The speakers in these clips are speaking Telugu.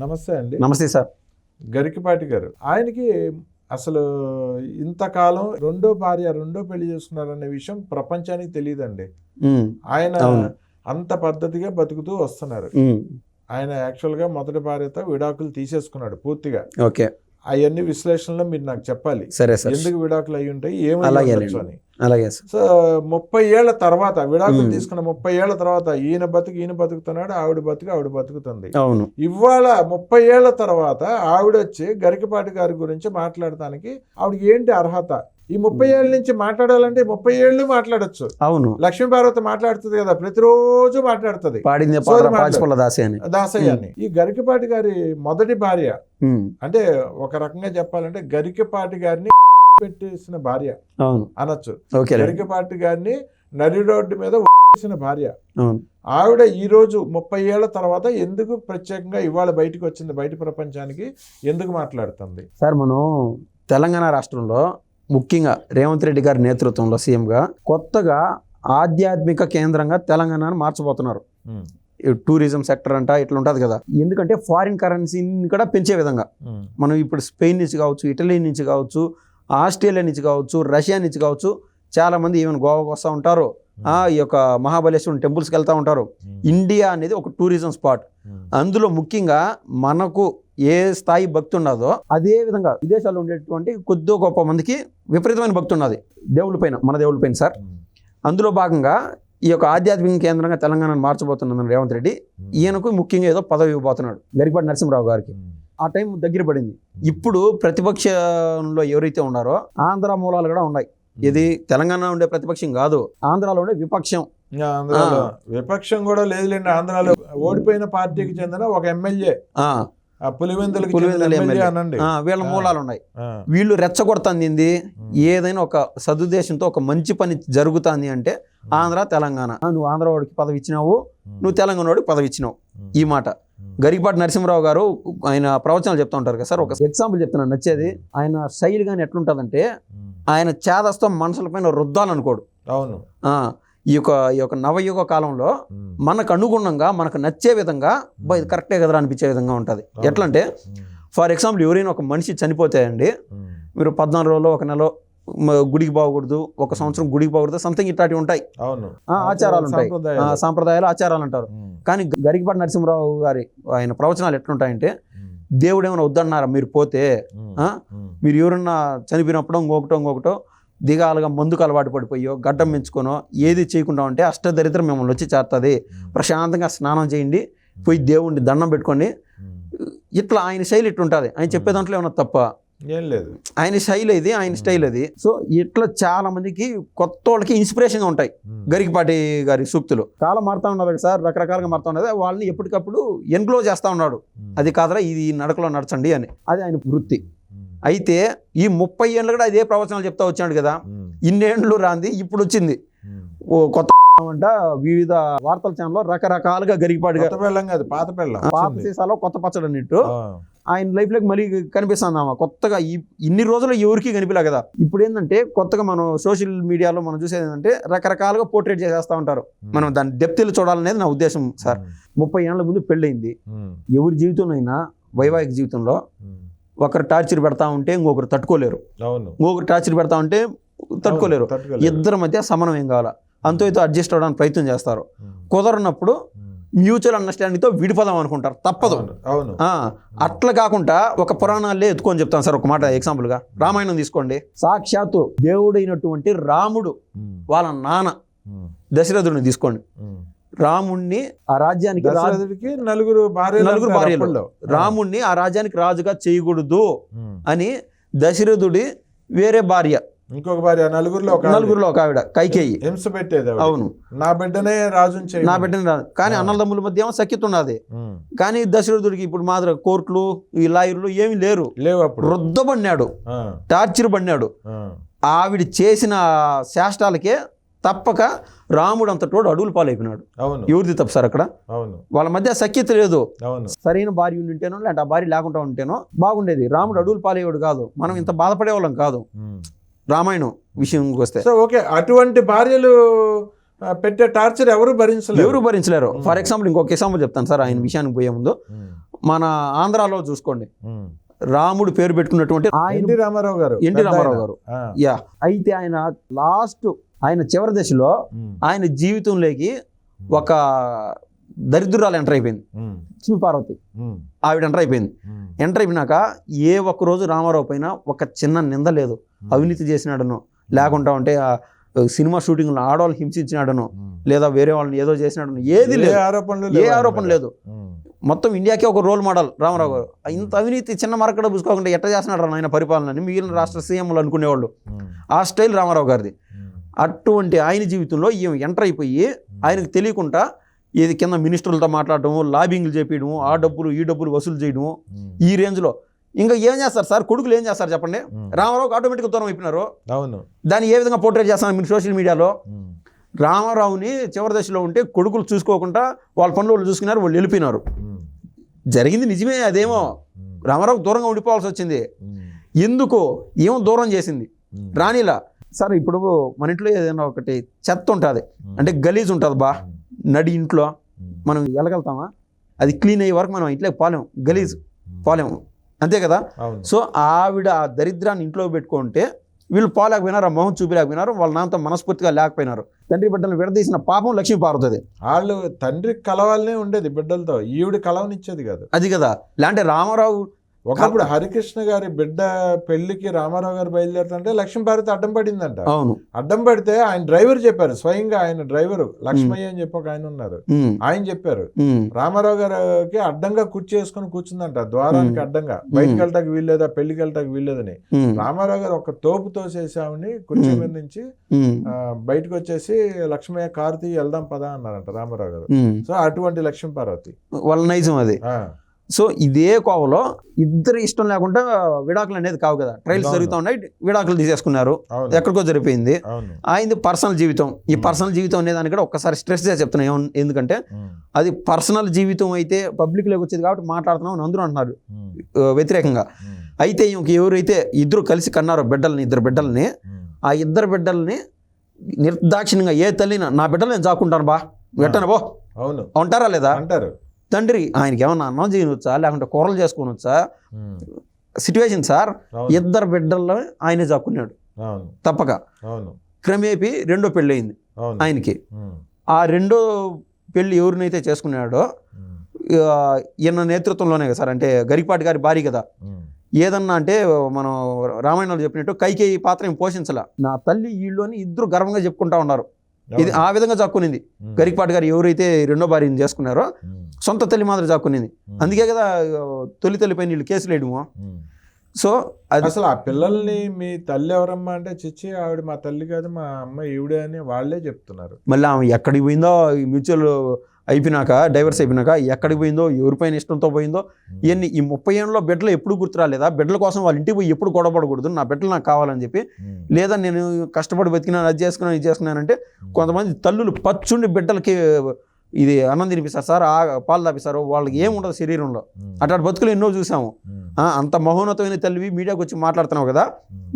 నమస్తే అండి. నమస్తే సార్. గరికపాటి గారు, ఆయనకి అసలు ఇంతకాలం రెండో భార్య రెండో పెళ్లి చేసుకున్నారనే విషయం ప్రపంచానికి తెలియదండి. ఆయన అంత పద్ధతిగా బతుకుతూ వస్తున్నారు. ఆయన యాక్చువల్గా మొదటి భార్యతో విడాకులు తీసేసుకున్నాడు పూర్తిగా. ఓకే, అవన్నీ విశ్లేషణలో మీరు నాకు చెప్పాలి. సరే సార్. ఎందుకు విడాకులు అయి ఉంటాయి, ఏమయ్యొచ్చు అని. అలాగే సార్. సో 30 ఏళ్ల తర్వాత విడాకులు తీసుకున్న 30 ఏళ్ల తర్వాత ఈయన బతుకుతున్నాడు, ఆవిడ బతుకుతుంది. అవును. ఇవాళ 30 ఏళ్ల తర్వాత ఆవిడ వచ్చి గరికపాటి గారి గురించి మాట్లాడటానికి ఆవిడకి ఏంటి అర్హత? ఈ 30 ఏళ్ళ నుంచి మాట్లాడాలంటే 30 ఏళ్ళు మాట్లాడొచ్చు. అవును. లక్ష్మీపార్వతి మాట్లాడుతుంది కదా, ప్రతిరోజు మాట్లాడుతుంది దాసయ్య అని. ఈ గరికపాటి గారి మొదటి భార్య అంటే ఒక రకంగా చెప్పాలంటే గరికపాటి గారిని పెట్టేసిన భార్య అనొచ్చు. గరికపాటి గారిని నడి రోడ్డు మీద వేసిన భార్య ఆవిడ ఈ రోజు 30 ఏళ్ల తర్వాత ఎందుకు ప్రత్యేకంగా ఇవాళ బయటకు వచ్చింది, బయట ప్రపంచానికి ఎందుకు మాట్లాడుతుంది? సార్, మనం తెలంగాణ రాష్ట్రంలో ముఖ్యంగా రేవంత్ రెడ్డి గారి నేతృత్వంలో సీఎంగా కొత్తగా ఆధ్యాత్మిక కేంద్రంగా తెలంగాణను మార్చబోతున్నారు. టూరిజం సెక్టర్ అంట ఇట్లా ఉంటుంది కదా. ఎందుకంటే ఫారిన్ కరెన్సీని కూడా పెంచే విధంగా మనం ఇప్పుడు స్పెయిన్ నుంచి కావచ్చు, ఇటలీ నుంచి కావచ్చు, ఆస్ట్రేలియా నుంచి కావచ్చు, రష్యా నుంచి కావచ్చు, చాలామంది ఈవెన్ గోవాకు వస్తూ ఉంటారు. ఈ యొక్క మహాబలేశ్వరం టెంపుల్స్కి వెళ్తూ ఉంటారు. ఇండియా అనేది ఒక టూరిజం స్పాట్. అందులో ముఖ్యంగా మనకు ఏ స్థాయి భక్తి ఉన్నదో అదే విధంగా విదేశాల్లో ఉండేటువంటి కొద్ది గొప్ప మందికి విపరీతమైన భక్తి ఉన్నది దేవుళ్ళ పైన, మన దేవుళ్ళ పైన సార్. అందులో భాగంగా ఈ యొక్క ఆధ్యాత్మిక కేంద్రంగా తెలంగాణను మార్చబోతున్నాను రేవంత్ రెడ్డి. ఈయనకు ముఖ్యంగా ఏదో పదవి ఇవ్వబోతున్నాడు గరికపాటి నరసింహరావు గారికి. ఆ టైం దగ్గర పడింది. ఇప్పుడు ప్రతిపక్షంలో ఎవరైతే ఉన్నారో ఆంధ్ర మూలాలు కూడా ఉన్నాయి. ఇది తెలంగాణ ఉండే ప్రతిపక్షం కాదు, ఆంధ్రాలో ఉండే విపక్షం. విపక్షం కూడా లేదులేండి. ఆంధ్రాలో ఓడిపోయిన పార్టీకి చెందిన ఒక ఎమ్మెల్యే వీళ్ళ మూలాలు ఉన్నాయి. వీళ్ళు రెచ్చగొడుతుంది ఏదైనా ఒక సదుద్దేశంతో ఒక మంచి పని జరుగుతుంది అంటే ఆంధ్ర తెలంగాణ. నువ్వు ఆంధ్ర వాడికి పదవి ఇచ్చినావు, నువ్వు తెలంగాణ వాడికి పదవి ఇచ్చినావు. ఈ మాట గరికపాటి నరసింహరావు గారు ఆయన ప్రవచనాలు చెప్తూ ఉంటారు కదా సార్. ఒక ఎగ్జాంపుల్ చెప్తున్నాను నచ్చేది. ఆయన శైలి కానీ ఎట్లుంటుందంటే ఆయన చేదస్తం మనుషులపైన రుద్దాలనుకోడు. అవును. ఈ యొక్క నవయుగ కాలంలో మనకు అనుగుణంగా మనకు నచ్చే విధంగా ఇది కరెక్టే కదరా అనిపించే విధంగా ఉంటుంది. ఎట్లా అంటే ఫర్ ఎగ్జాంపుల్ ఎవరైనా ఒక మనిషి చనిపోతే అండి, మీరు 14 రోజులు, ఒక నెల గుడికి పోకూడదు, ఒక సంవత్సరం గుడికి పోకూడదు, సంథింగ్ ఇట్లాంటివి ఉంటాయి. ఆచారాలు ఉంటాయి, సాంప్రదాయాలు, ఆచారాలు అంటారు. కానీ గరికపాటి నరసింహరావు గారి ఆయన ప్రవచనాలు ఎట్లుంటాయంటే, దేవుడు ఏమైనా వద్దన్నారా మీరు పోతే, మీరు ఎవరన్నా చనిపోయినప్పుడు ఇంకొకటో దిగాలుగా మందుకు అలవాటు పడిపోయో గడ్డం పెంచుకోనో ఏది చేయకుండా ఉంటే అష్టదరిద్రం మిమ్మల్ని వచ్చి చేస్తుంది. ప్రశాంతంగా స్నానం చేయండి, పోయి దేవుడిని దండం పెట్టుకోండి. ఇట్లా ఆయన శైలి ఇట్లుంటుంది. ఆయన చెప్పే దాంట్లో ఏమన్నా తప్ప ఏం లేదు. ఆయన శైలి ఇది, ఆయన స్టైల్ అది. సో ఇట్లా చాలా మందికి కొత్త వాళ్ళకి ఇన్స్పిరేషన్గా ఉంటాయి గరికపాటి గారి సూక్తులు. కాలం మారుతూ ఉన్నది సార్, రకరకాలుగా మారుతూ ఉన్నది. వాళ్ళని ఎప్పటికప్పుడు ఎన్క్లోజ్ చేస్తూ ఉన్నాడు. అది కాదరా, ఇది నడకలో నడచండి అని. అది ఆయన వృత్తి. అయితే ఈ 30 ఏళ్ళు కూడా అదే ప్రవచనాలు చెప్తా వచ్చాడు కదా. ఇన్నేళ్ళు రాంది ఇప్పుడు వచ్చింది ఓ కొత్త అంట. వివిధ వార్తల ఛానల్లో రకరకాలుగా గరికపాటి పాత సీసాలో కొత్త పచ్చడి అన్నట్టు ఆయన లైఫ్ లోకి మళ్ళీ కనిపిస్తుంది. కొత్తగా ఇన్ని రోజులు ఎవరికి కనిపించలే కదా. ఇప్పుడు ఏంటంటే కొత్తగా మనం సోషల్ మీడియాలో మనం చూసేది ఏంటంటే రకరకాలుగా పోర్ట్రేట్ చేసేస్తూ ఉంటారు. మనం దాని డెప్త్లు చూడాలనేది నా ఉద్దేశం సార్. 30 ఏళ్ల ముందు పెళ్ళయింది. ఎవరి జీవితంలో అయినా వైవాహిక జీవితంలో ఒకరు టార్చర్ పెడతా ఉంటే ఇంకొకరు తట్టుకోలేరు, ఇంకొకరు టార్చర్ పెడతా ఉంటే తట్టుకోలేరు. ఇద్దరి మధ్య సమన్వయం కావాలా, అంతో ఇతో అడ్జస్ట్ అవ్వడానికి ప్రయత్నం చేస్తారు. కుదరనప్పుడు మ్యూచువల్ అండర్స్టాండింగ్తో విడిపోదాం అనుకుంటారు, తప్పదు. అట్లా కాకుండా ఒక పురాణాలే ఎత్తుకొని చెప్తాను సార్. ఒక మాట ఎగ్జాంపుల్గా రామాయణం తీసుకోండి. సాక్షాత్తు దేవుడైనటువంటి రాముడు వాళ్ళ నాన్న దశరథుడిని తీసుకోండి. రాముణ్ణి ఆ రాజ్యానికి నలుగురు భార్యలు, రాముణ్ణి ఆ రాజ్యానికి రాజుగా చేయకూడదు అని దశరథుడి వేరే భార్య, ఇంకొక భార్య, నలుగురిలో ఒక ఆవిడ కైకేయి హింస పెట్టేది. అవును, నా బిడ్డనే రాజు, కానీ అన్నదమ్ముల మధ్య ఏమో సఖ్యత ఉన్నది. కానీ దశరథుడికి ఇప్పుడు మాత్రం కోర్టులు, ఈ లాయర్లు ఏమి లేవు. రుద్దబడినాడు, టార్చర్ పడినాడు. ఆవిడ చేసిన శాస్త్రాలకే తప్పక రాముడు అంతటోడు అడవులు పాలైపోయినాడు. ఎవరిది తప్పు సార్ అక్కడ? వాళ్ళ మధ్య సఖ్యత లేదు. సరైన భార్య ఉంటేనో లేదంటే ఆ భార్య లేకుండా ఉంటేనో బాగుండేది. రాముడు అడవులు పాలయ్యేవాడు కాదు, మనం ఇంత బాధపడే వాళ్ళం కాదు రామాయణం విషయంకి వస్తే. ఓకే, అటువంటి భార్యలు పెట్టే టార్చర్ ఎవరు భరించలేరు. ఫర్ ఎగ్జాంపుల్ ఇంకొక ఎగ్జాంపుల్ చెప్తాను సార్ ఆయన విషయానికి పోయే ముందు. మన ఆంధ్రాలో చూసుకోండి, రాముడు పేరు పెట్టుకున్నటువంటి ఎన్టీ రామారావు గారు యా, అయితే ఆయన ఆయన చివరి దశలో ఆయన జీవితంలోకి ఒక దరిద్రాలు ఎంటర్ అయిపోయింది. లక్ష్మీపార్వతి ఆవిడ ఎంటర్ అయిపోయినాక ఏ ఒక్క రోజు రామారావు పైన ఒక చిన్న నింద లేదు. అవినీతి చేసినాడనో, లేకుండా ఉంటే సినిమా షూటింగ్లో ఆడవాళ్ళు హింసించినాడనో, లేదా వేరే వాళ్ళని ఏదో చేసినాడనో ఏది లేదు, ఏ ఆరోపణ లేదు. మొత్తం ఇండియాకే ఒక రోల్ మోడల్ రామారావు గారు. ఇంత అవినీతి చిన్న మరకడ పూసుకోకుండా ఎట్ట చేస్తున్నాడు ఆయన పరిపాలనని మిగిలిన రాష్ట్ర సీఎంలు అనుకునేవాళ్ళు. ఆ స్టైల్ రామారావు గారిది. అటువంటి ఆయన జీవితంలో ఈమె ఎంటర్ అయిపోయి ఆయనకు తెలియకుండా ఏది కింద మినిస్టర్లతో మాట్లాడటము, లాబింగ్లు చేపించడము, ఆ డబ్బులు ఈ డబ్బులు వసూలు చేయడము, ఈ రేంజ్లో. ఇంకా ఏం చేస్తారు సార్, కొడుకులు ఏం చేస్తారు చెప్పండి? రామారావుకి ఆటోమేటిక్గా దూరం అయిపోయినారు. దాన్ని ఏ విధంగా పోర్ట్రేట్ చేస్తున్నారు మీరు సోషల్ మీడియాలో? రామారావుని చివరి దశలో ఉంటే కొడుకులు చూసుకోకుండా వాళ్ళ పనులు వాళ్ళు చూసుకున్నారు, వాళ్ళు వెళ్ళిపోయినారు. జరిగింది నిజమే, అదేమో రామారావుకు దూరంగా ఉండిపోవాల్సి వచ్చింది. ఎందుకో ఏమో దూరం చేసింది రాణిలా. సార్ ఇప్పుడు మన ఇంట్లో ఏదైనా ఒకటి చెత్త ఉంటుంది, అంటే గలీజ్ ఉంటుంది నడి ఇంట్లో, మనం వెళ్ళగలుగుతామా? అది క్లీన్ అయ్యే వరకు మనం ఇంట్లోకి పోలేము, గలీజ్ పోలేము, అంతే కదా? సో ఆవిడ ఆ దరిద్రాన్ని ఇంట్లో పెట్టుకుంటే వీళ్ళు పోలేకపోయినారు, ఆ మొహం చూపిలేకపోయినారు, వాళ్ళ నాన్నతో మనస్ఫూర్తిగా లేకపోయినారు. తండ్రి బిడ్డలను విడదీసిన పాపం లక్ష్మీపార్వతి. వాళ్ళు తండ్రి కలవాలనే ఉండేది బిడ్డలతో, ఈవిడ కలవనిచ్చేది కాదు. అది కదా. లేదంటే రామారావు ఒకప్పుడు హరికృష్ణ గారి బిడ్డ పెళ్లికి రామారావు గారు బయలుదేరుతుంటే లక్ష్మీపార్వతి అడ్డం పడిందంట. అవును, అడ్డం పడితే ఆయన డ్రైవర్ చెప్పారు, స్వయంగా ఆయన డ్రైవరు లక్ష్మయ్య అని చెప్పి ఒక ఆయన ఉన్నారు, ఆయన చెప్పారు రామారావు గారికి అడ్డంగా చేసుకుని కూర్చుందంట, ద్వారానికి అడ్డంగా, బయటకు వెళ్ళటానికి వీల్లేదా, పెళ్లికి వెళ్ళటానికి వీల్లేదని. రామారావు గారు ఒక తోపు తోసేసామని కుర్చీ మీద నుంచి బయటకు వచ్చేసి లక్ష్మయ్య కారు తీసి వెళ్దాం పదా అన్నారంట రామారావు గారు. సో అటువంటి లక్ష్మీపార్వతి వాళ్ళ నైజం అది. సో ఇదే కోవలో ఇద్దరు ఇష్టం లేకుండా విడాకులు అనేది కావు కదా, ట్రయల్స్ జరుగుతూ ఉన్నాయి, విడాకులు తీసేసుకున్నారు, ఎక్కడికో జరిపోయింది. ఆయనది పర్సనల్ జీవితం. ఈ పర్సనల్ జీవితం అనే దానికి కూడా ఒక్కసారి స్ట్రెస్ చేసి చెప్తున్నాం, ఎందుకంటే అది పర్సనల్ జీవితం అయితే పబ్లిక్లోకి వచ్చేది కాబట్టి మాట్లాడుతున్నాం అని అందరూ అంటున్నారు వ్యతిరేకంగా. అయితే ఎవరైతే ఇద్దరు కలిసి కన్నారో బిడ్డల్ని, ఇద్దరు బిడ్డల్ని, ఆ ఇద్దరు బిడ్డల్ని నిర్దాక్షిణ్యంగా ఏ తల్లినా నా బిడ్డలు నేను చాకుంటాను వెట్టను బో అంటారా లేదా? అంటారు. తండ్రి ఆయనకి ఏమన్నా అన్నం చేయనొచ్చా, లేకుంటే కూరలు చేసుకొని వచ్చా సిచ్యువేషన్ సార్. ఇద్దరు బిడ్డల్లో ఆయనే చాక్కున్నాడు తప్పక. క్రమేపీ రెండో పెళ్ళి అయింది ఆయనకి. ఆ రెండో పెళ్ళి ఎవరినైతే చేసుకున్నాడో ఈయన నేతృత్వంలోనే కదా సార్, అంటే గరికపాటి గారి భార్య కదా. ఏదన్నా అంటే మనం రామాయణంలో చెప్పినట్టు కైకేయి పాత్ర ఏం పోషించాల, నా తల్లి వీళ్ళని ఇద్దరు గర్వంగా చెప్పుకుంటా ఉన్నారు. ఇది ఆ విధంగా చాక్కునింది గరికపాటి గారు ఎవరైతే రెండో భార్యని చేసుకున్నారో, సొంత తల్లి మాత్రం చాక్కునింది. అందుకే కదా తొలి తల్లిపై వీళ్ళు కేసులు వేయడము. సో అసలు ఆ పిల్లల్ని మీ తల్లి ఎవరమ్మా అంటే చిచ్చి ఆవిడ మా తల్లి కాదు మా అమ్మ ఈవిడే అని వాళ్ళే చెప్తున్నారు. మళ్ళీ ఆమె ఎక్కడికి పోయిందో, మ్యూచువల్ అయిపోయినాక, డైవర్స్ అయిపోయినాక ఎక్కడికి పోయిందో, ఎవరిపైన ఇష్టంతో పోయిందో, ఇవన్నీ ఈ 30 ఏళ్ళలో బిడ్డలు ఎప్పుడు గుర్తు రాలేదా? బిడ్డల కోసం వాళ్ళ ఇంటికి పోయి ఎప్పుడు గొడవపడకూడదు, నా బిడ్డలు నాకు కావాలని చెప్పి, లేదా నేను కష్టపడి బతికినాను, అది చేసుకున్నాను, ఇది చేసుకున్నానంటే. కొంతమంది తల్లులు పచ్చుండి బిడ్డలకి ఇది అన్నం తినిపిస్తారు సార్, పాలు తాపిస్తారు, వాళ్ళకి ఏముండదు శరీరంలో. అట్లాంటి బతుకులు ఎన్నో చూసాము. అంత మహోన్నతమైన తల్లివి మీడియాకి వచ్చి మాట్లాడుతున్నావు కదా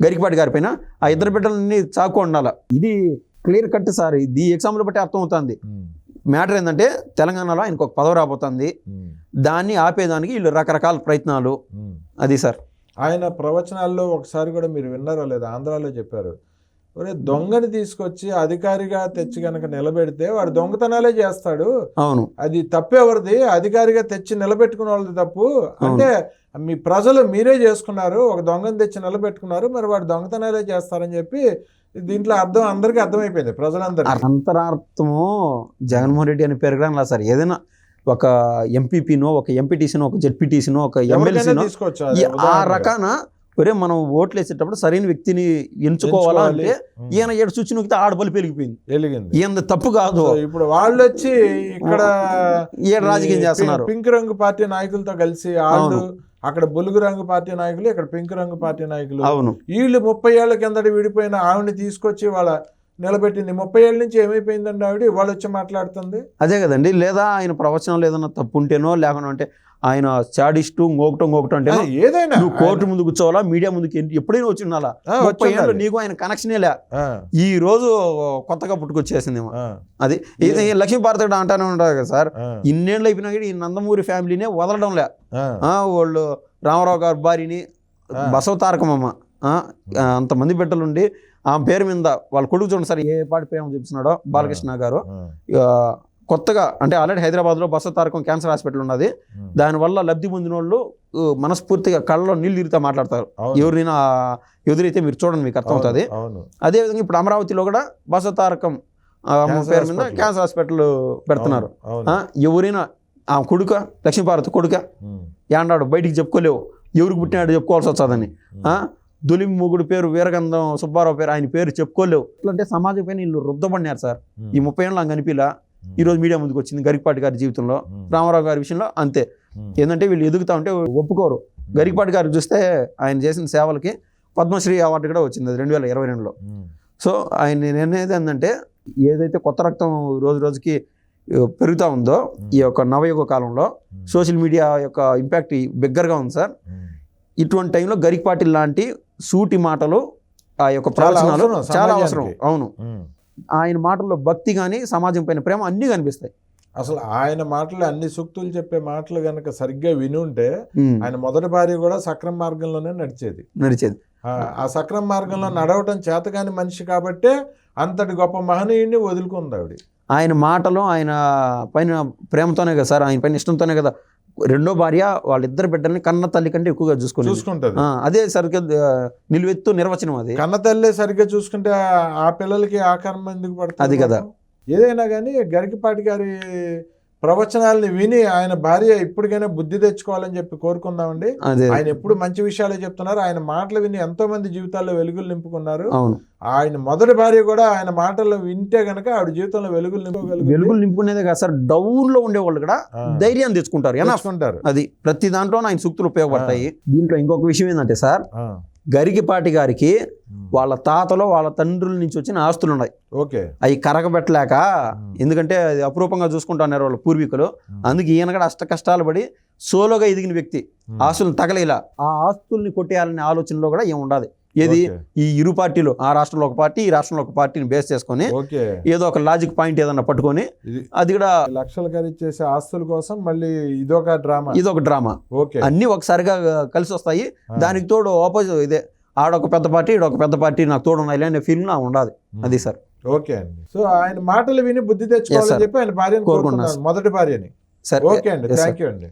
గరికపాటి గారి పైన, ఆ ఇద్దరు బిడ్డలని చాకు ఉండాల. ఇది క్లియర్ కట్ సార్. ఇది ఎగ్జాంపుల్ బట్టి అర్థం అవుతుంది. మ్యాటర్ ఏంటంటే తెలంగాణలో ఆయనకు ఒక పదవి రాబోతుంది, దాన్ని ఆపేదానికి వీళ్ళు రకరకాల ప్రయత్నాలు. అది సార్ ఆయన ప్రవచనాల్లో ఒకసారి కూడా మీరు విన్నారో లేదా, ఆంధ్రాలో చెప్పారు, ఒరే దొంగని తీసుకొచ్చి అధికారిగా తెచ్చి కనుక నిలబెడితే వాడు దొంగతనాలే చేస్తాడు. అవును, అది తప్పెవరిది? అధికారిగా తెచ్చి నిలబెట్టుకునే వాళ్ళది తప్పు. అంటే మీ ప్రజలు మీరే చేసుకున్నారు, ఒక దొంగని తెచ్చి నిలబెట్టుకున్నారు, మరి వాడు దొంగతనాలే చేస్తారని చెప్పి దీంట్లో అర్థం అందరికీ అర్థమైపోయింది ప్రజలందరూ. అంతరార్థము జగన్మోహన్ రెడ్డి అని పేరు కానీ సార్, ఏదైనా ఒక ఎంపీపీనో, ఒక ఎంపీటీసీనో, ఒక జెడ్పీటీసీనో, ఒక ఎమ్మెల్సీనో, ఆ రకాన ఒరే మనం ఓట్లు వేసేటప్పుడు సరైన వ్యక్తిని ఎంచుకోవాలా అంటే ఈయన ఏడు చూచి నొక్కితే ఆడబలి పెరిగిపోయింది. ఈయన తప్పు కాదు. ఇప్పుడు వాళ్ళు వచ్చి ఇక్కడ ఏడు రాజకీయం చేస్తున్నారు, పింక్ రంగు పార్టీ నాయకులతో కలిసి వాళ్ళు అక్కడ బొలుగు రంగు పార్టీ నాయకులు, ఇక్కడ పింక్ రంగు పార్టీ నాయకులు. అవును, వీళ్ళు 30 ఏళ్ల కిందట విడిపోయిన ఆవిడని తీసుకొచ్చి వాళ్ళ నిలబెట్టింది. 30 ఏళ్ళ నుంచి ఏమైపోయిందండి ఆవిడ? వాళ్ళు వచ్చి మాట్లాడుతుంది. అదే కదండి. లేదా ఆయన ప్రవచనాలు ఏదన్నా తప్పు ఉంటేనో, లేకుండా అంటే ఆయన చాడిస్టు ఇంకొకటం అంటే ఏదైనా నువ్వు కోర్టు ముందు కూర్చోవాలా, మీడియా ముందుకు ఎప్పుడైనా వచ్చి ఉండాలా. 30 ఏళ్ళు నీకు ఆయన కనెక్షనే లే. ఈ రోజు కొత్తగా పుట్టుకొచ్చేసిందేమో అది. లక్ష్మీభారతి అంటానే ఉంటారు కదా సార్, ఇన్నేళ్ళు అయిపోయినా ఈ నందమూరి ఫ్యామిలీనే వదలడం లే. వాళ్ళు రామారావు గారి భార్యని, బసవ తారకమ్మ, అంతమంది బిడ్డలుండి ఆమె పేరు మీద వాళ్ళ కొడుకు చూడండి సార్ ఏ పాటి ప్రేమ చూపిస్తున్నాడో బాలకృష్ణ గారు. కొత్తగా అంటే ఆల్రెడీ హైదరాబాద్లో బసవ తారకం క్యాన్సర్ హాస్పిటల్ ఉన్నది. దానివల్ల లబ్ధి పొందిన వాళ్ళు మనస్ఫూర్తిగా కళ్ళలో నీళ్ళు తిరిగితే మాట్లాడతారు. ఎవరినైనా ఎదురైతే మీరు చూడండి, మీకు అర్థమవుతుంది. అదేవిధంగా ఇప్పుడు అమరావతిలో కూడా బసవ తారకం పేరు మీద క్యాన్సర్ హాస్పిటల్ పెడుతున్నారు. ఎవరైనా ఆ కొడుక లక్ష్మీభారతి కొడుక ఏడాడు బయటికి చెప్పుకోలేవు, ఎవరికి పుట్టినాడు చెప్పుకోవాల్సి వస్తుందని. దొలి మొగుడు పేరు వీరగంధం సుబ్బారావు పేరు, ఆయన పేరు చెప్పుకోలేవు. అంటే సమాజం పైన వీళ్ళు రుద్దబడినారు సార్. ఈ 30 ఏళ్ళు నాకు అనిపిలా, ఈరోజు మీడియా ముందుకు వచ్చింది. గరికపాటి గారి జీవితంలో, రామారావు గారి విషయంలో అంతే. ఏంటంటే వీళ్ళు ఎదుగుతా ఉంటే ఒప్పుకోరు. గరికపాటి గారు చూస్తే ఆయన చేసిన సేవలకి పద్మశ్రీ అవార్డు కూడా వచ్చింది, అది 2022లో. సో ఆయన నేనేది ఏంటంటే, ఏదైతే కొత్త రక్తం రోజు రోజుకి పెరుగుతూ ఉందో ఈ యొక్క నవయుగ కాలంలో సోషల్ మీడియా యొక్క ఇంపాక్ట్ బిగ్గరగా ఉంది సార్. ఇటువంటి టైంలో గరికపాటి లాంటి సూటి మాటలు, ఆ యొక్క ప్రవచనాలు చాలా అవసరం. అవును, ఆయన మాటల్లో భక్తి కానీ సమాజం పైన ప్రేమ అన్నీ కనిపిస్తాయి. అసలు ఆయన మాటలు, అన్ని సూక్తులు చెప్పే మాటలు కనుక సరిగ్గా వినుంటే ఆయన మొదటి భార్య కూడా సక్రమ మార్గంలోనే నడిచేది. ఆ సక్రమ మార్గంలో నడవటం చేతగాని మనిషి కాబట్టే అంతటి గొప్ప మహనీయుడిని వదులుకుంది ఆవిడ. ఆయన మాటలు, ఆయన పైన ప్రేమతోనే కదా సార్, ఆయన పైన ఇష్టంతోనే కదా రెండో భార్య వాళ్ళిద్దరు బిడ్డల్ని కన్న తల్లి కంటే ఎక్కువగా చూసుకుంటుంది. అదే సరిగ్గా నిలువెత్తు నిర్వచనం. అది కన్న తల్లి సరిగ్గా చూసుకుంటే ఆ పిల్లలకి ఆకారం ఎందుకు పడుతుంది? అది కదా. ఏదైనా కానీ గరికపాటి గారి ప్రవచనాలని విని ఆయన భార్య ఇప్పటికైనా బుద్ధి తెచ్చుకోవాలని చెప్పి కోరుకుందామండి. ఆయన ఎప్పుడు మంచి విషయాలే చెప్తున్నారు. ఆయన మాటలు విని ఎంతో మంది జీవితాల్లో వెలుగులు నింపుకున్నారు. ఆయన మొదటి భార్య కూడా ఆయన మాటలు వింటే గనక ఆవిడ జీవితంలో వెలుగులు నింపుకునేదే కాదు సార్, డౌన్ లో ఉండేవాళ్ళు కూడా ధైర్యాన్ని తెచ్చుకుంటారు. అది ప్రతి దాంట్లో ఆయన సూక్తులు ఉపయోగపడతాయి. దీంట్లో ఇంకొక విషయం ఏంటంటే సార్, గరికపాటి గారికి వాళ్ళ తాతలో వాళ్ళ తండ్రుల నుంచి వచ్చిన ఆస్తులు ఉన్నాయి. అవి కరగబెట్టలేక, ఎందుకంటే అది అపురూపంగా చూసుకుంటున్నారు వాళ్ళ పూర్వీకులు. అందుకే ఈయన కూడా అష్ట కష్టాలు పడి సోలోగా ఎదిగిన వ్యక్తి. ఆస్తులను తగలేలా ఆ ఆస్తుల్ని కొట్టేయాలనే ఆలోచనలో కూడా ఏమి ఉండదు. ఏది ఈ ఇరు పార్టీలు, ఆ రాష్ట్రంలో ఒక పార్టీ, ఈ రాష్ట్రంలో ఒక పార్టీని బేస్ చేసుకొని ఏదో ఒక లాజిక్ పాయింట్ ఏదన్నా పట్టుకొని అది కూడా లక్షలు ఖరీదు ఆస్తుల కోసం మళ్ళీ ఇదొక డ్రామా అన్ని ఒకసారిగా కలిసి వస్తాయి. దానికి తోడు ఆపోజిట్ ఇదే, ఆడొక పెద్ద పార్టీ, ఈడొక పెద్ద పార్టీ నాకు తోడు ఉన్నాయి అనే ఫీల్ నా ఉండదు. అది సార్. ఓకే అండి. సో ఆయన మాటలు విని బుద్ధి తెచ్చుకోవాలని చెప్పి ఆయన భార్యను కోరుకున్నారు, మొదటి భార్యని. సరే, ఓకే అండి, థ్యాంక్ యూ అండి.